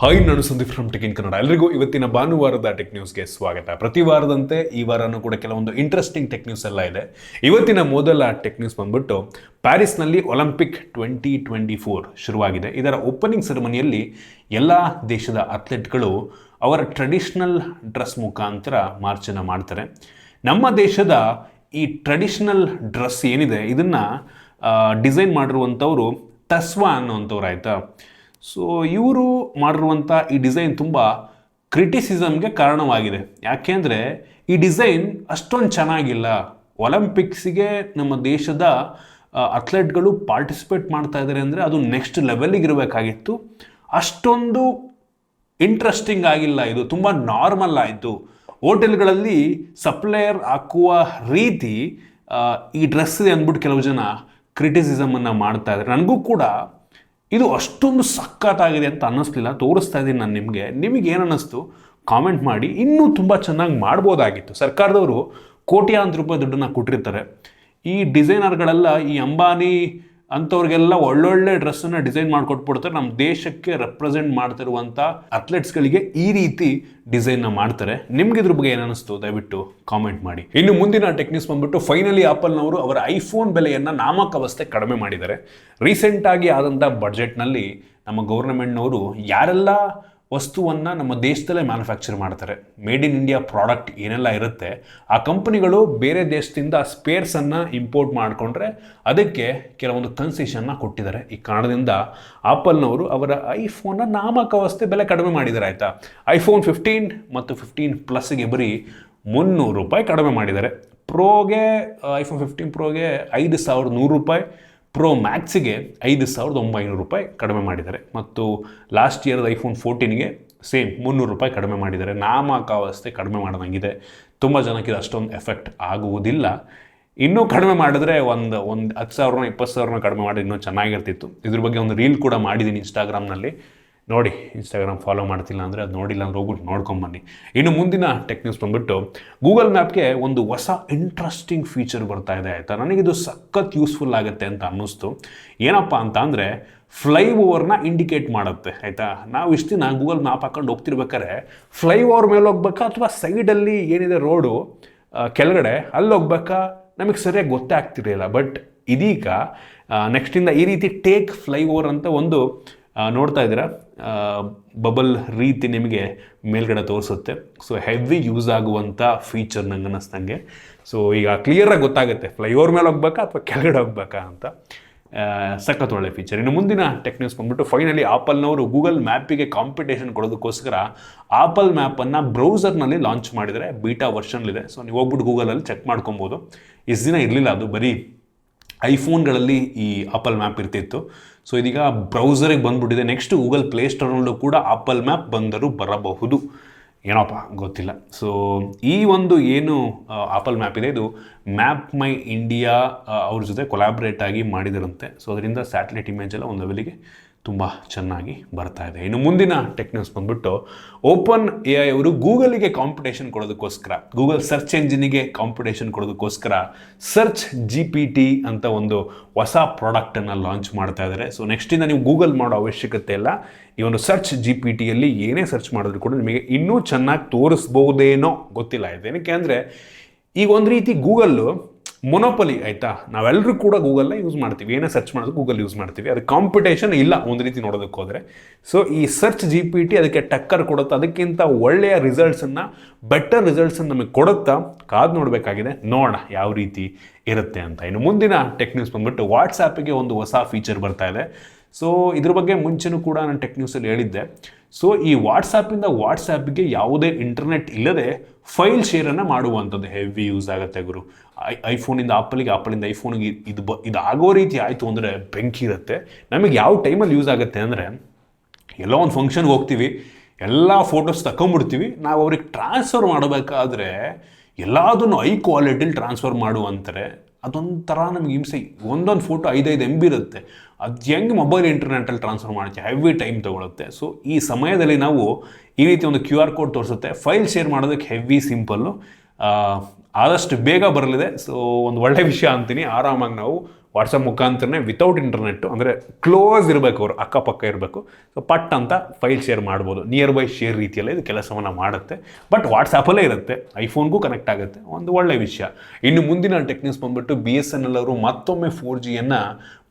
Hi, ನಾನು Sandeep from tech in Kannada. ಎಲ್ಲರಿಗೂ ಇವತ್ತಿನ ಭಾನುವಾರದ ಟೆಕ್ ನ್ಯೂಸ್ಗೆ ಸ್ವಾಗತ. ಪ್ರತಿ ವಾರದಂತೆ ಈ ವಾರನೂ ಕೂಡ ಕೆಲವೊಂದು ಇಂಟ್ರೆಸ್ಟಿಂಗ್ ಟೆಕ್ ನ್ಯೂಸ್ ಎಲ್ಲ ಇದೆ. ಇವತ್ತಿನ ಮೊದಲ ಟೆಕ್ ನ್ಯೂಸ್ ಬಂದ್ಬಿಟ್ಟು ಪ್ಯಾರಿಸ್ನಲ್ಲಿ ಒಲಿಂಪಿಕ್ 2024 ಶುರುವಾಗಿದೆ. ಇದರ ಓಪನಿಂಗ್ ಸೆರೆಮನಿಯಲ್ಲಿ ಎಲ್ಲ ದೇಶದ ಅಥ್ಲೆಟ್ಗಳು ಅವರ ಟ್ರೆಡಿಷನಲ್ ಡ್ರೆಸ್ ಮುಖಾಂತರ ಮಾರ್ಚನ್ನು ಮಾಡ್ತಾರೆ. ನಮ್ಮ ದೇಶದ ಈ ಟ್ರೆಡಿಷನಲ್ ಡ್ರೆಸ್ ಏನಿದೆ ಇದನ್ನು ಡಿಸೈನ್ ಮಾಡಿರುವಂಥವರು ತಸ್ವಾ ಅನ್ನೋವಂಥವ್ರು, ಆಯಿತಾ. ಸೊ ಇವರು ಮಾಡಿರುವಂಥ ಈ ಡಿಸೈನ್ ತುಂಬ ಕ್ರಿಟಿಸಿಸಮ್ಗೆ ಕಾರಣವಾಗಿದೆ. ಯಾಕೆಂದರೆ ಈ ಡಿಸೈನ್ ಅಷ್ಟೊಂದು ಚೆನ್ನಾಗಿಲ್ಲ. ಒಲಿಂಪಿಕ್ಸಿಗೆ ನಮ್ಮ ದೇಶದ ಅಥ್ಲೆಟ್ಗಳು ಪಾರ್ಟಿಸಿಪೇಟ್ ಮಾಡ್ತಾ ಇದ್ದಾರೆ ಅಂದರೆ ಅದು ನೆಕ್ಸ್ಟ್ ಲೆವೆಲಿಗೆ ಇರಬೇಕಾಗಿತ್ತು. ಅಷ್ಟೊಂದು ಇಂಟ್ರೆಸ್ಟಿಂಗ್ ಆಗಿಲ್ಲ, ಇದು ತುಂಬ ನಾರ್ಮಲ್ ಆಯಿತು. ಹೋಟೆಲ್ಗಳಲ್ಲಿ ಸಪ್ಲೈಯರ್ ಹಾಕುವ ರೀತಿ ಈ ಡ್ರೆಸ್ ಇದೆ ಅಂದ್ಬಿಟ್ಟು ಕೆಲವು ಜನ ಕ್ರಿಟಿಸಿಸಮನ್ನು ಮಾಡ್ತಾ ಇದ್ದಾರೆ. ನನಗೂ ಕೂಡ ಇದು ಅಷ್ಟೊಂದು ಸಖತ್ತಾಗಿದೆ ಅಂತ ಅನ್ನಿಸ್ಲಿಲ್ಲ. ತೋರಿಸ್ತಾ ಇದ್ದೀನಿ ನಾನು ನಿಮಗೆ ಏನು ಅನ್ನಿಸ್ತು ಕಾಮೆಂಟ್ ಮಾಡಿ. ಇನ್ನೂ ತುಂಬ ಚೆನ್ನಾಗಿ ಮಾಡ್ಬೋದಾಗಿತ್ತು. ಸರ್ಕಾರದವರು ಕೋಟ್ಯಾಂತರ ರೂಪಾಯಿ ದುಡ್ಡನ್ನು ಕೊಟ್ಟಿರ್ತಾರೆ. ಈ ಡಿಸೈನರ್ಗಳೆಲ್ಲ ಈ ಅಂಬಾನಿ ಅಂಥವ್ರಿಗೆಲ್ಲ ಒಳ್ಳೊಳ್ಳೆ ಡ್ರೆಸ್ಸನ್ನು ಡಿಸೈನ್ ಮಾಡಿಕೊಟ್ಬಿಡ್ತಾರೆ. ನಮ್ಮ ದೇಶಕ್ಕೆ ರೆಪ್ರೆಸೆಂಟ್ ಮಾಡ್ತಿರುವಂಥ ಅಥ್ಲೆಟ್ಸ್ಗಳಿಗೆ ಈ ರೀತಿ ಡಿಸೈನ್ನ ಮಾಡ್ತಾರೆ. ನಿಮ್ಗೆ ಇದ್ರ ಬಗ್ಗೆ ಏನಿಸ್ತು ದಯವಿಟ್ಟು ಕಾಮೆಂಟ್ ಮಾಡಿ. ಇನ್ನು ಮುಂದಿನ ಟೆಕ್ ನ್ಯೂಸ್ ಬಂದ್ಬಿಟ್ಟು ಫೈನಲಿ ಆಪಲ್ನವರು ಅವರ ಐಫೋನ್ ಬೆಲೆಯನ್ನು ನಾಮಕಾವಸ್ಥೆ ಕಡಿಮೆ ಮಾಡಿದ್ದಾರೆ. ರೀಸೆಂಟಾಗಿ ಆದಂಥ ಬಡ್ಜೆಟ್ನಲ್ಲಿ ನಮ್ಮ ಗೌರ್ಮೆಂಟ್ನವರು ಯಾರೆಲ್ಲ ವಸ್ತುವನ್ನು ನಮ್ಮ ದೇಶದಲ್ಲೇ ಮ್ಯಾನುಫ್ಯಾಕ್ಚರ್ ಮಾಡ್ತಾರೆ, ಮೇಡ್ ಇನ್ ಇಂಡಿಯಾ ಪ್ರಾಡಕ್ಟ್ ಏನೆಲ್ಲ ಇರುತ್ತೆ, ಆ ಕಂಪನಿಗಳು ಬೇರೆ ದೇಶದಿಂದ ಸ್ಪೇರ್ಸನ್ನು ಇಂಪೋರ್ಟ್ ಮಾಡಿಕೊಂಡ್ರೆ ಅದಕ್ಕೆ ಕೆಲವೊಂದು ಕನ್ಸೆಷನ್ನ ಕೊಟ್ಟಿದ್ದಾರೆ. ಈ ಕಾರಣದಿಂದ ಆಪಲ್ನವರು ಅವರ ಐಫೋನ್ನ ನಾಮಕಾವಸ್ಥೆ ಬೆಲೆ ಕಡಿಮೆ ಮಾಡಿದ್ದಾರೆ, ಆಯಿತಾ. ಐಫೋನ್ 15 ಮತ್ತು 15 ಪ್ಲಸ್ಗೆ ಬರೀ $300 ಕಡಿಮೆ ಮಾಡಿದ್ದಾರೆ. ಪ್ರೋಗೆ ಐಫೋನ್ 15 ಪ್ರೋಗೆ $5,100, ಪ್ರೋ ಮ್ಯಾಕ್ಸಿಗೆ $5,900 ಕಡಿಮೆ ಮಾಡಿದ್ದಾರೆ. ಮತ್ತು ಲಾಸ್ಟ್ ಇಯರ್ದ ಐಫೋನ್ 14ಗೆ ಸೇಮ್ $300 ಕಡಿಮೆ ಮಾಡಿದ್ದಾರೆ. ನಾಮಕಾವಸ್ಥೆ ಕಡಿಮೆ ಮಾಡೋದಂಗಿದೆ. ತುಂಬ ಜನಕ್ಕೆ ಇದು ಅಷ್ಟೊಂದು ಎಫೆಕ್ಟ್ ಆಗುವುದಿಲ್ಲ. ಇನ್ನೂ ಕಡಿಮೆ ಮಾಡಿದ್ರೆ ಒಂದು 10,000 20,000 ಕಡಿಮೆ ಮಾಡಿ ಇನ್ನೂ ಚೆನ್ನಾಗಿರ್ತಿತ್ತು. ಇದ್ರ ಬಗ್ಗೆ ಒಂದು ರೀಲ್ ಕೂಡ ಮಾಡಿದ್ದೀನಿ ಇನ್ಸ್ಟಾಗ್ರಾಮ್ನಲ್ಲಿ. ನೋಡಿ, ಇನ್ಸ್ಟಾಗ್ರಾಮ್ ಫಾಲೋ ಮಾಡ್ತಿಲ್ಲ ಅಂದರೆ ಅದು ನೋಡಿಲ್ಲ ಅಂದ್ರೆ ಹೋಗ್ಬಿಟ್ಟು ನೋಡ್ಕೊಂಬನ್ನಿ. ಇನ್ನು ಮುಂದಿನ ಟೆಕ್ ನ್ಯೂಸ್ ಬಂದ್ಬಿಟ್ಟು ಗೂಗಲ್ ಮ್ಯಾಪ್ಗೆ ಒಂದು ಹೊಸ ಇಂಟ್ರೆಸ್ಟಿಂಗ್ ಫೀಚರ್ ಬರ್ತಾ ಇದೆ, ಆಯಿತಾ. ನನಗಿದು ಸಖತ್ ಯೂಸ್ಫುಲ್ ಆಗುತ್ತೆ ಅಂತ ಅನ್ನಿಸ್ತು. ಏನಪ್ಪ ಅಂತ ಅಂದರೆ ಫ್ಲೈ ಓವರ್ನ ಇಂಡಿಕೇಟ್ ಮಾಡುತ್ತೆ, ಆಯಿತಾ. ನಾವು ಇಷ್ಟು ದಿನ ಗೂಗಲ್ ಮ್ಯಾಪ್ ಹಾಕೊಂಡು ಹೋಗ್ತಿರ್ಬೇಕಾದ್ರೆ ಫ್ಲೈ ಓವರ್ ಮೇಲೆ ಹೋಗ್ಬೇಕಾ ಅಥವಾ ಸೈಡಲ್ಲಿ ಏನಿದೆ ರೋಡು ಕೆಳಗಡೆ ಅಲ್ಲಿ ಹೋಗ್ಬೇಕಾ ನಮಗೆ ಸರಿಯಾಗಿ ಗೊತ್ತೇ ಆಗ್ತಿರಲಿಲ್ಲ. ಬಟ್ ಇದೀಗ ನೆಕ್ಸ್ಟಿಂದ ಈ ರೀತಿ ಟೇಕ್ ಫ್ಲೈ ಓವರ್ ಅಂತ ಒಂದು ನೋಡ್ತಾ ಇದ್ದೀರಾ, ಬಬಲ್ ರೀತಿ ನಿಮಗೆ ಮೇಲ್ಗಡೆ ತೋರಿಸುತ್ತೆ. ಸೊ ಹೆವಿ ಯೂಸ್ ಆಗುವಂಥ ಫೀಚರ್ ನಂಗೆ ಅನ್ನಿಸ್ದಂಗೆ. ಸೊ ಈಗ ಕ್ಲಿಯರಾಗಿ ಗೊತ್ತಾಗುತ್ತೆ ಫ್ಲೈಓವರ್ ಮೇಲೆ ಹೋಗ್ಬೇಕಾ ಅಥವಾ ಕೆಳಗಡೆ ಹೋಗ್ಬೇಕಾ ಅಂತ. ಸಖತ್ ಒಳ್ಳೆ ಫೀಚರ್. ಇನ್ನು ಮುಂದಿನ ಟೆಕ್ ನ್ಯೂಸ್ ಬಂದ್ಬಿಟ್ಟು ಫೈನಲಿ ಆಪಲ್ನವರು ಗೂಗಲ್ ಮ್ಯಾಪಿಗೆ ಕಾಂಪಿಟೇಷನ್ ಕೊಡೋದಕ್ಕೋಸ್ಕರ ಆಪಲ್ ಮ್ಯಾಪನ್ನು ಬ್ರೌಸರ್ನಲ್ಲಿ ಲಾಂಚ್ ಮಾಡಿದರೆ. ಬೀಟಾ ವರ್ಷನ್ಲಿದೆ. ಸೊ ನೀವು ಹೋಗ್ಬಿಟ್ಟು ಗೂಗಲಲ್ಲಿ ಚೆಕ್ ಮಾಡ್ಕೊಬೋದು. ಇಷ್ಟು ದಿನ ಇರಲಿಲ್ಲ, ಅದು ಬರೀ ಐಫೋನ್ಗಳಲ್ಲಿ ಈ ಆಪಲ್ ಮ್ಯಾಪ್ ಇರ್ತಿತ್ತು. ಸೊ ಇದೀಗ ಬ್ರೌಸರಿಗೆ ಬಂದ್ಬಿಟ್ಟಿದೆ. ನೆಕ್ಸ್ಟ್ ಗೂಗಲ್ ಪ್ಲೇಸ್ಟೋರ್ನಲ್ಲೂ ಕೂಡ ಆಪಲ್ ಮ್ಯಾಪ್ ಬರಬಹುದು, ಏನಪ್ಪ ಗೊತ್ತಿಲ್ಲ. ಸೊ ಈ ಒಂದು ಏನು ಆಪಲ್ ಮ್ಯಾಪ್ ಇದೆ ಇದು ಮ್ಯಾಪ್ ಮೈ ಇಂಡಿಯಾ ಅವ್ರ ಜೊತೆ ಕೊಲಾಬ್ರೇಟ್ ಆಗಿ ಮಾಡಿದರಂತೆ. ಸೊ ಅದರಿಂದ ಸ್ಯಾಟಲೈಟ್ ಇಮೇಜ್ ಎಲ್ಲ ಒಂದು ಲೆವೆಲಿಗೆ ತುಂಬ ಚೆನ್ನಾಗಿ ಬರ್ತಾ ಇದೆ. ಇನ್ನು ಮುಂದಿನ ಟೆಕ್ ನ್ಯೂಸ್ ಬಂದ್ಬಿಟ್ಟು ಓಪನ್ AI ಅವರು ಗೂಗಲಿಗೆ ಕಾಂಪಿಟೇಷನ್ ಕೊಡೋದಕ್ಕೋಸ್ಕರ, ಗೂಗಲ್ ಸರ್ಚ್ ಎಂಜಿನಿಗೆ ಕಾಂಪಿಟೇಷನ್ ಕೊಡೋದಕ್ಕೋಸ್ಕರ ಸರ್ಚ್ GPT ಅಂತ ಒಂದು ಹೊಸ ಪ್ರಾಡಕ್ಟನ್ನು ಲಾಂಚ್ ಮಾಡ್ತಾ ಇದ್ದಾರೆ. ಸೊ ನೆಕ್ಸ್ಟಿಂದ ನೀವು ಗೂಗಲ್ ಮಾಡೋ ಅವಶ್ಯಕತೆ ಇಲ್ಲ. ಈ ಒಂದು ಸರ್ಚ್ GPTಯಲ್ಲಿ ಏನೇ ಸರ್ಚ್ ಮಾಡಿದ್ರು ಕೂಡ ನಿಮಗೆ ಇನ್ನೂ ಚೆನ್ನಾಗಿ ತೋರಿಸ್ಬೋದೇನೋ, ಗೊತ್ತಿಲ್ಲ. ಏನಕ್ಕೆ ಅಂದರೆ ಈಗ ಒಂದು ರೀತಿ ಗೂಗಲ್ಲು ಮೊನೋಪಲಿ, ಆಯಿತಾ. ನಾವೆಲ್ಲರೂ ಕೂಡ ಗೂಗಲ್ನ ಯೂಸ್ ಮಾಡ್ತೀವಿ, ಏನೇ ಸರ್ಚ್ ಮಾಡೋದು ಗೂಗಲ್ ಯೂಸ್ ಮಾಡ್ತೀವಿ. ಅದು ಕಾಂಪಿಟೇಷನ್ ಇಲ್ಲ ಒಂದು ರೀತಿ ನೋಡೋದಕ್ಕೆ ಹೋದರೆ. ಸೊ ಈ ಸರ್ಚ್ GPT ಅದಕ್ಕೆ ಟಕ್ಕರ್ ಕೊಡುತ್ತಾ, ಅದಕ್ಕಿಂತ ಒಳ್ಳೆಯ ರಿಸಲ್ಟ್ಸನ್ನು, ಬೆಟರ್ ರಿಸಲ್ಟ್ಸನ್ನು ನಮಗೆ ಕೊಡುತ್ತಾ ಕಾದು ನೋಡಬೇಕಾಗಿದೆ. ನೋಡೋಣ ಯಾವ ರೀತಿ ಇರುತ್ತೆ ಅಂತ. ಇನ್ನು ಮುಂದಿನ ಟೆಕ್ ನ್ಯೂಸ್ ಬಂದ್ಬಿಟ್ಟು ವಾಟ್ಸಾಪಿಗೆ ಒಂದು ಹೊಸ ಫೀಚರ್ ಬರ್ತಾ ಇದೆ. ಸೊ ಇದ್ರ ಬಗ್ಗೆ ಮುಂಚೆನೂ ಕೂಡ ನಾನು ಟೆಕ್ ನ್ಯೂಸಲ್ಲಿ ಹೇಳಿದ್ದೆ. ಸೊ ಈ ವಾಟ್ಸಾಪಿಗೆ ಯಾವುದೇ ಇಂಟರ್ನೆಟ್ ಇಲ್ಲದೆ ಫೈಲ್ ಶೇರನ್ನು ಮಾಡುವಂಥದ್ದು ಹೆವಿ ಯೂಸ್ ಆಗುತ್ತೆ ಗುರು. ಐಫೋನಿಂದ ಆಪಲಿಂದ ಐಫೋನಿಗೆ ಇದು ಆಗೋ ರೀತಿ ಆಯಿತು ಅಂದರೆ ಬೆಂಕಿ ಇರುತ್ತೆ. ನಮಗೆ ಯಾವ ಟೈಮಲ್ಲಿ ಯೂಸ್ ಆಗುತ್ತೆ ಅಂದರೆ, ಎಲ್ಲೋ ಒಂದು ಫಂಕ್ಷನ್ಗೆ ಹೋಗ್ತೀವಿ, ಎಲ್ಲ ಫೋಟೋಸ್ ತಗೊಂಬಿಡ್ತೀವಿ, ನಾವು ಅವ್ರಿಗೆ ಟ್ರಾನ್ಸ್ಫರ್ ಮಾಡಬೇಕಾದ್ರೆ ಎಲ್ಲದನ್ನು ಹೈ ಕ್ವಾಲಿಟಿಲಿ ಟ್ರಾನ್ಸ್ಫರ್ ಮಾಡುವಂತಾರೆ. ಅದೊಂಥರ ನಮಗೆ ಹಿಂಸೆ. ಒಂದೊಂದು ಫೋಟೋ 5 MB ಇರುತ್ತೆ. ಅದು ಹೆಂಗೆ ಮೊಬೈಲ್ ಇಂಟರ್ನೆಟಲ್ಲಿ ಟ್ರಾನ್ಸ್ಫರ್ ಮಾಡ್ತೀವಿ, ಹೆವಿ ಟೈಮ್ ತೊಗೊಳುತ್ತೆ. ಸೊ ಈ ಸಮಯದಲ್ಲಿ ನಾವು ಈ ರೀತಿ ಒಂದು QR ಕೋಡ್ ತೋರಿಸುತ್ತೆ. ಫೈಲ್ ಶೇರ್ ಮಾಡೋದಕ್ಕೆ ಹೆವಿ ಸಿಂಪಲ್ಲು, ಆದಷ್ಟು ಬೇಗ ಬರಲಿದೆ. ಸೊ ಒಂದು ಒಳ್ಳೆ ವಿಷಯ ಅಂತೀನಿ. ಆರಾಮಾಗಿ ನಾವು ವಾಟ್ಸಪ್ ಮುಖಾಂತರನೇ ವಿತೌಟ್ ಇಂಟರ್ನೆಟ್ಟು, ಅಂದರೆ ಕ್ಲೋಸ್ ಇರಬೇಕು, ಅವರು ಅಕ್ಕಪಕ್ಕ ಇರಬೇಕು. ಸೊ ಪಟ್ ಅಂತ ಫೈಲ್ ಶೇರ್ ಮಾಡ್ಬೋದು, ನಿಯರ್ ಬೈ ಶೇರ್ ರೀತಿಯಲ್ಲೇ ಇದು ಕೆಲಸವನ್ನು ಮಾಡುತ್ತೆ. ಬಟ್ ವಾಟ್ಸಾಪಲ್ಲೇ ಇರುತ್ತೆ, ಐಫೋನ್ಗೂ ಕನೆಕ್ಟ್ ಆಗುತ್ತೆ, ಒಂದು ಒಳ್ಳೆಯ ವಿಷಯ. ಇನ್ನು ಮುಂದಿನ ಟೆಕ್ನಿಕ್ಸ್ ಬಂದುಬಿಟ್ಟು BSNL ಅವರು ಮತ್ತೊಮ್ಮೆ 4Gಯನ್ನು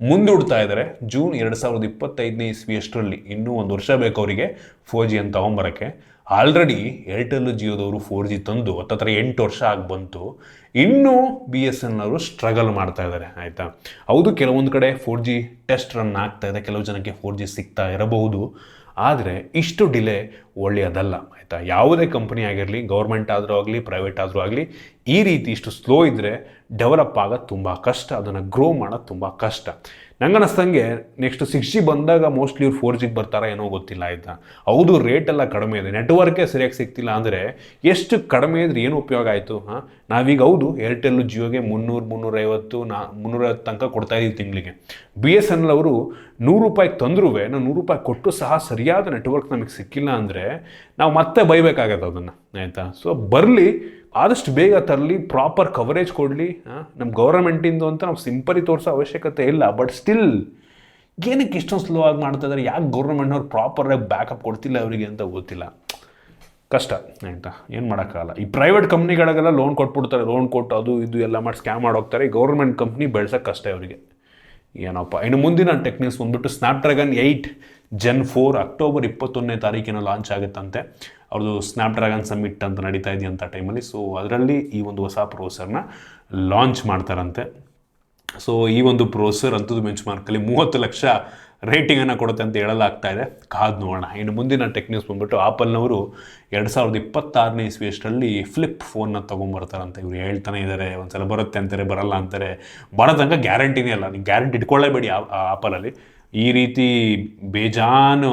ಮುಂದೂಡ್ತಾ ಇದ್ದಾರೆ. ಜೂನ್ 2025ನೇ ಇಸ್ವಿಯಷ್ಟರಲ್ಲಿ, ಇನ್ನೂ 1 ವರ್ಷ ಬೇಕು ಅವರಿಗೆ 4G ಅಂತ ತೊಗೊಂಬರೋಕ್ಕೆ. ಆಲ್ರೆಡಿ ಏರ್ಟೆಲ್ ಜಿಯೋದವರು 4G ತಂದು ಹತ್ತತ್ರ 8 ವರ್ಷ ಆಗಿ ಬಂತು. ಇನ್ನೂ BSNL ಅವರು ಸ್ಟ್ರಗಲ್ ಮಾಡ್ತಾ ಇದ್ದಾರೆ, ಆಯಿತಾ. ಹೌದು, ಕೆಲವೊಂದು ಕಡೆ 4G ಟೆಸ್ಟ್ ರನ್ ಆಗ್ತಾ ಇದೆ, ಕೆಲವು ಜನಕ್ಕೆ 4G ಸಿಗ್ತಾ ಇರಬಹುದು. ಆದರೆ ಇಷ್ಟು ಡಿಲೇ ಒಳ್ಳೆಯದಲ್ಲ, ಆಯಿತಾ. ಯಾವುದೇ ಕಂಪ್ನಿ ಆಗಿರಲಿ, ಗೌರ್ಮೆಂಟ್ ಆದರೂ ಆಗಲಿ, ಪ್ರೈವೇಟ್ ಆದರೂ ಆಗಲಿ, ಈ ರೀತಿ ಇಷ್ಟು ಸ್ಲೋ ಇದ್ದರೆ ಡೆವಲಪ್ ಆಗೋದು ತುಂಬ ಕಷ್ಟ, ಅದನ್ನು ಗ್ರೋ ಮಾಡೋದು ತುಂಬ ಕಷ್ಟ. ನಂಗನ್ನಿಸ್ದಂಗೆ ನೆಕ್ಸ್ಟ್ 6G ಬಂದಾಗ ಮೋಸ್ಟ್ಲಿ ಇವ್ರು 4Gಗೆ ಬರ್ತಾರಾ ಏನೋ ಗೊತ್ತಿಲ್ಲ, ಆಯಿತಾ. ಹೌದು, ರೇಟೆಲ್ಲ ಕಡಿಮೆ ಇದೆ, ನೆಟ್ವರ್ಕೇ ಸರಿಯಾಗಿ ಸಿಗ್ತಿಲ್ಲ ಅಂದರೆ ಎಷ್ಟು ಕಡಿಮೆ ಇದ್ರೆ ಏನು ಉಪಯೋಗ ಆಯಿತು? ನಾವೀಗ ಹೌದು ಏರ್ಟೆಲ್ಲು ಜಿಯೋಗೆ 300-350 ತನಕ ಕೊಡ್ತಾ ಇದ್ದೀವಿ ತಿಂಗಳಿಗೆ. BSNL ಅವರು ₹100 ತಂದ್ರೂ ನಾವು ₹100 ಕೊಟ್ಟು ಸಹ ಸರಿಯಾದ ನೆಟ್ವರ್ಕ್ ನಮಗೆ ಸಿಕ್ಕಿಲ್ಲ ಅಂದರೆ ನಾವು ಮತ್ತೆ ಬೈಬೇಕಾಗತ್ತೆ ಅದನ್ನು, ಆಯಿತಾ. ಸೊ ಬರಲಿ, ಆದಷ್ಟು ಬೇಗ ತರಲಿ, ಪ್ರಾಪರ್ ಕವರೇಜ್ ಕೊಡಲಿ. ನಮ್ಮ ಗೌರ್ಮೆಂಟಿಂದು ಅಂತ ನಾವು ಸಿಂಪಲಿ ತೋರಿಸೋ ಅವಶ್ಯಕತೆ ಇಲ್ಲ. ಬಟ್ ಸ್ಟಿಲ್ ಏನಕ್ಕೆ ಇಷ್ಟೊಂದು ಸ್ಲೋ ಆಗಿ ಮಾಡ್ತಾ ಇದ್ದಾರೆ? ಯಾಕೆ ಗೌರ್ಮೆಂಟ್ನವ್ರು ಪ್ರಾಪರಾಗಿ ಬ್ಯಾಕಪ್ ಕೊಡ್ತಿಲ್ಲ ಅವರಿಗೆ ಅಂತ ಗೊತ್ತಿಲ್ಲ. ಕಷ್ಟ, ಆಯಿತಾ, ಏನು ಮಾಡೋಕ್ಕಾಗಲ್ಲ. ಈ ಪ್ರೈವೇಟ್ ಕಂಪ್ನಿಗಳಿಗೆಲ್ಲ ಲೋನ್ ಕೊಟ್ಬಿಡ್ತಾರೆ, ಲೋನ್ ಕೊಟ್ಟು ಅದು ಇದು ಎಲ್ಲ ಮಾಡಿ ಸ್ಕ್ಯಾಮ್ ಮಾಡೋಗ್ತಾರೆ. ಈ ಗೌರ್ಮೆಂಟ್ ಕಂಪ್ನಿ ಬೆಳ್ಸೋಕ್ಕೆ ಕಷ್ಟ ಅವರಿಗೆ, ಏನಪ್ಪ. ಇನ್ನು ಮುಂದಿನ ಟೆಕ್ನಿಕ್ಸ್ ಬಂದ್ಬಿಟ್ಟು ಸ್ನ್ಯಾಪ್ಡ್ರ್ಯಾಗನ್ 8 Gen 4 ಅಕ್ಟೋಬರ್ 21ನೇ ತಾರೀಕಿನ ಲಾಂಚ್ ಆಗುತ್ತಂತೆ. ಅವ್ರದ್ದು ಸ್ನ್ಯಾಪ್ಡ್ರ್ಯಾಗನ್ ಸಮ್ಮಿಟ್ ಅಂತ ನಡೀತಾ ಇದೆಯಂಥ ಟೈಮಲ್ಲಿ. ಸೊ ಅದರಲ್ಲಿ ಈ ಒಂದು ಹೊಸ ಪ್ರೊಸೆಸರ್ನ ಲಾಂಚ್ ಮಾಡ್ತಾರಂತೆ. ಸೊ ಈ ಒಂದು ಪ್ರೊಸೆಸರ್ ಅಂಥದ್ದು ಬೆಂಚ್ ಮಾರ್ಕಲ್ಲಿ 30 ಲಕ್ಷ ರೇಟಿಂಗನ್ನು ಕೊಡುತ್ತೆ ಅಂತ ಹೇಳಲಾಗ್ತಾ ಇದೆ. ಕಾದು ನೋಡೋಣ. ಇನ್ನು ಮುಂದಿನ ಟೆಕ್ನಿಕ್ಸ್ ಬಂದ್ಬಿಟ್ಟು ಆಪಲ್ನವರು 2026ನೇ ಇಸ್ವಿಯಷ್ಟರಲ್ಲಿ ಫ್ಲಿಪ್ ಫೋನ್ನ ತೊಗೊಂಬರ್ತಾರಂತೆ. ಇವ್ರು ಹೇಳ್ತಾನೆ ಇದ್ದಾರೆ, ಒಂದ್ಸಲ ಬರುತ್ತೆ ಅಂತಾರೆ, ಬರಲ್ಲ ಅಂತಾರೆ. ಬರೋ ತನಕ ಗ್ಯಾರಂಟಿನೇ ಅಲ್ಲ, ನೀವು ಗ್ಯಾರಂಟಿ ಇಟ್ಕೊಳ್ಳೇಬೇಡಿ ಆಪಲಲ್ಲಿ. ಈ ರೀತಿ ಬೇಜಾನು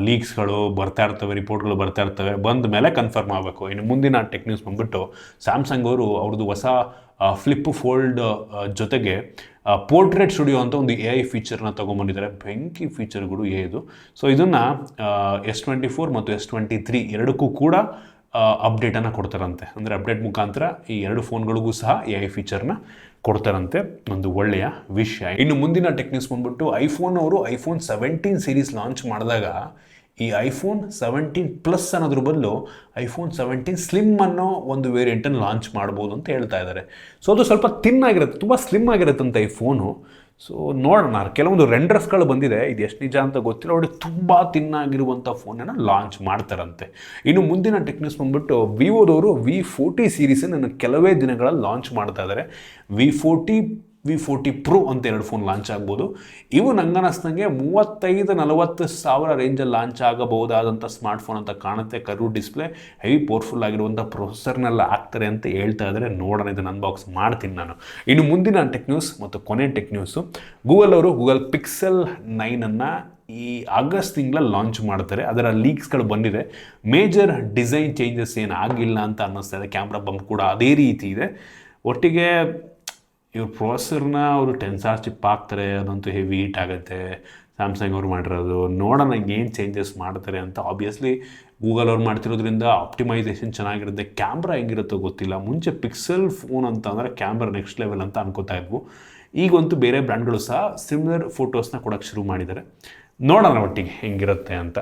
ಲೀಕ್ಸ್ಗಳು ಬರ್ತಾ ಇರ್ತವೆ, ರಿಪೋರ್ಟ್ಗಳು ಬರ್ತಾ ಇರ್ತವೆ, ಬಂದ ಮೇಲೆ ಕನ್ಫರ್ಮ್ ಆಗಬೇಕು. ಇನ್ನು ಮುಂದಿನ ಟೆಕ್ನಿಕ್ಸ್ ಬಂದ್ಬಿಟ್ಟು ಸ್ಯಾಮ್ಸಂಗ್ ಅವರು ಅವ್ರದ್ದು ಹೊಸ ಫ್ಲಿಪ್ ಫೋಲ್ಡ್ ಜೊತೆಗೆ ಪೋರ್ಟ್ರೇಟ್ ಸ್ಟುಡಿಯೋ ಅಂತ ಒಂದು AI ಫೀಚರ್ನ ತೊಗೊಂಬಂದಿದ್ದಾರೆ. ಬೆಂಕಿ ಫೀಚರ್ಗಳು ಇದು. ಸೊ ಇದನ್ನು S24 ಮತ್ತು S23 ಎರಡಕ್ಕೂ ಕೂಡ ಅಪ್ಡೇಟನ್ನು ಕೊಡ್ತಾರಂತೆ. ಅಂದರೆ ಅಪ್ಡೇಟ್ ಮುಖಾಂತರ ಈ 2 ಫೋನ್ಗಳಿಗೂ ಸಹ AI ಫೀಚರ್ನ ಕೊಡ್ತಾರಂತೆ, ಒಂದು ಒಳ್ಳೆಯ ವಿಷಯ. ಇನ್ನು ಮುಂದಿನ ಟೆಕ್ನಿಕ್ಸ್ ಬಂದ್ಬಿಟ್ಟು ಐಫೋನ್ ಅವರು iPhone 17 ಸೀರೀಸ್ ಲಾಂಚ್ ಮಾಡಿದಾಗ ಈ iPhone 17 Plus ಅನ್ನೋದ್ರ ಬದಲು iPhone 17 ಸ್ಲಿಮ್ ಅನ್ನೋ ಒಂದು ವೇರಿಯಂಟನ್ನು ಲಾಂಚ್ ಮಾಡ್ಬೋದು ಅಂತ ಹೇಳ್ತಾ ಇದ್ದಾರೆ. ಸೊ ಅದು ಸ್ವಲ್ಪ ತಿನ್ ಆಗಿರುತ್ತೆ, ತುಂಬ ಸ್ಲಿಮ್ ಆಗಿರುತ್ತಂತೆ ಈ ಫೋನು. ಸೊ ನೋಡೋಣ, ಕೆಲವೊಂದು ರೆಂಡರ್ಸ್ಗಳು ಬಂದಿದೆ, ಇದು ಎಷ್ಟು ನಿಜ ಅಂತ ಗೊತ್ತಿಲ್ಲ. ಅವ್ರಿಗೆ ತುಂಬ ತಿನ್ನಾಗಿರುವಂಥ ಫೋನನ್ನು ಲಾಂಚ್ ಮಾಡ್ತಾರಂತೆ. ಇನ್ನು ಮುಂದಿನ ಟೆಕ್ನಿಕ್ಸ್ ಬಂದ್ಬಿಟ್ಟು ವಿವೋದವರು V40 ಸೀರೀಸನ್ನು ಕೆಲವೇ ದಿನಗಳಲ್ಲಿ ಲಾಂಚ್ ಮಾಡ್ತಾ ಇದ್ದಾರೆ. V40 Pro ಅಂತ 2 ಫೋನ್ ಲಾಂಚ್ ಆಗ್ಬೋದು. ಇವು ನಂಗನಿಸ್ದಂಗೆ 35-40 ಸಾವಿರ ರೇಂಜಲ್ಲಿ ಲಾಂಚ್ ಆಗಬಹುದಾದಂಥ ಸ್ಮಾರ್ಟ್ಫೋನ್ ಅಂತ ಕಾಣುತ್ತೆ. ಕರ್ವ್ ಡಿಸ್ಪ್ಲೇ, ಹೆವಿ ಪವರ್ಫುಲ್ ಆಗಿರುವಂಥ ಪ್ರೊಸೆಸರ್ನೆಲ್ಲ ಆಗ್ತಾರೆ ಅಂತ ಹೇಳ್ತಾ ಇದ್ದಾರೆ. ನೋಡೋಣ, ಇದನ್ನು ಅನ್ಬಾಕ್ಸ್ ಮಾಡ್ತೀನಿ ನಾನು. ಇನ್ನು ಮುಂದಿನ ಟೆಕ್ ನ್ಯೂಸ್ ಮತ್ತು ಕೊನೆ ಟೆಕ್ ನ್ಯೂಸು, ಗೂಗಲ್ ಅವರು ಗೂಗಲ್ Pixel 9 ಈ ಆಗಸ್ಟ್ ತಿಂಗಳಲ್ಲಿ ಲಾಂಚ್ ಮಾಡ್ತಾರೆ. ಅದರ ಲೀಕ್ಸ್ಗಳು ಬಂದಿದೆ. ಮೇಜರ್ ಡಿಸೈನ್ ಚೇಂಜಸ್ ಏನು ಆಗಿಲ್ಲ ಅಂತ ಅನ್ನಿಸ್ತಾ ಇದೆ. ಕ್ಯಾಮ್ರಾ ಬಂಪ್ ಕೂಡ ಅದೇ ರೀತಿ ಇದೆ. ಒಟ್ಟಿಗೆ ಇವ್ರ ಪ್ರೊಸೆಸರ್ನ ಅವರು ಟೆನ್ಸಾರ್ ಚಿಪ್ ಹಾಕ್ತಾರೆ, ಅದಂತೂ ಹೆವಿ ಹೀಟ್ ಆಗುತ್ತೆ. ಸ್ಯಾಮ್ಸಂಗ್ ಅವ್ರು ಮಾಡಿರೋದು, ನೋಡೋಣ ಏನು ಚೇಂಜಸ್ ಮಾಡ್ತಾರೆ ಅಂತ. ಆಬ್ವಿಯಸ್ಲಿ ಗೂಗಲ್ ಅವ್ರು ಮಾಡ್ತಿರೋದ್ರಿಂದ ಆಪ್ಟಿಮೈಸೇಷನ್ ಚೆನ್ನಾಗಿರುತ್ತೆ. ಕ್ಯಾಮ್ರಾ ಹೆಂಗಿರುತ್ತೋ ಗೊತ್ತಿಲ್ಲ. ಮುಂಚೆ ಪಿಕ್ಸೆಲ್ ಫೋನ್ ಅಂತ ಅಂದರೆ ಕ್ಯಾಮ್ರಾ ನೆಕ್ಸ್ಟ್ ಲೆವೆಲ್ ಅಂತ ಅನ್ಕೋತಾ ಇದ್ವು. ಈಗಂತೂ ಬೇರೆ ಬ್ರ್ಯಾಂಡ್ಗಳು ಸಹ ಸಿಮಿಲರ್ ಫೋಟೋಸ್ನ ಕೊಡೋಕ್ಕೆ ಶುರು ಮಾಡಿದ್ದಾರೆ. ನೋಡೋಣ ಒಟ್ಟಿಗೆ ಹೆಂಗಿರುತ್ತೆ ಅಂತ.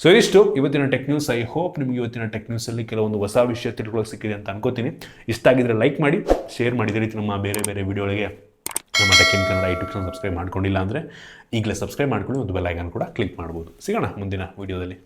ಸೊ ಇಷ್ಟು ಇವತ್ತಿನ ಟೆಕ್ ನ್ಯೂಸ್. ಐ ಹೋಪ್ ನಿಮಗೆ ಇವತ್ತಿನ ಟೆಕ್ ನ್ಯೂಸಲ್ಲಿ ಕೆಲವೊಂದು ಹೊಸ ವಿಷಯ ತಿಳ್ಕೊಳ್ಳೋಕೆ ಸಿಕ್ಕಿದೆ ಅಂತ ಅನ್ಕೋತೀನಿ. ಇಷ್ಟ ಆಗಿದ್ರೆ ಲೈಕ್ ಮಾಡಿ, ಶೇರ್ ಮಾಡಿ. ಇದೇ ರೀತಿ ನಮ್ಮ ಬೇರೆ ಬೇರೆ ವಿಡಿಯೋಗಳಿಗೆ ನಮ್ಮ tech in Kannada YouTube channel subscribe ಮಾಡ್ಕೊಂಡಿಲ್ಲ ಅಂದರೆ ಈಗಲೇ ಸಬ್ಸ್ಕ್ರೈಬ್ ಮಾಡ್ಕೊಂಡು ಒಂದು ಬೆಲ್ ಐಕಾನ್ ಕೂಡ ಕ್ಲಿಕ್ ಮಾಡ್ಬೋದು. ಸಿಗೋಣ ಮುಂದಿನ ವಿಡಿಯೋದಲ್ಲಿ.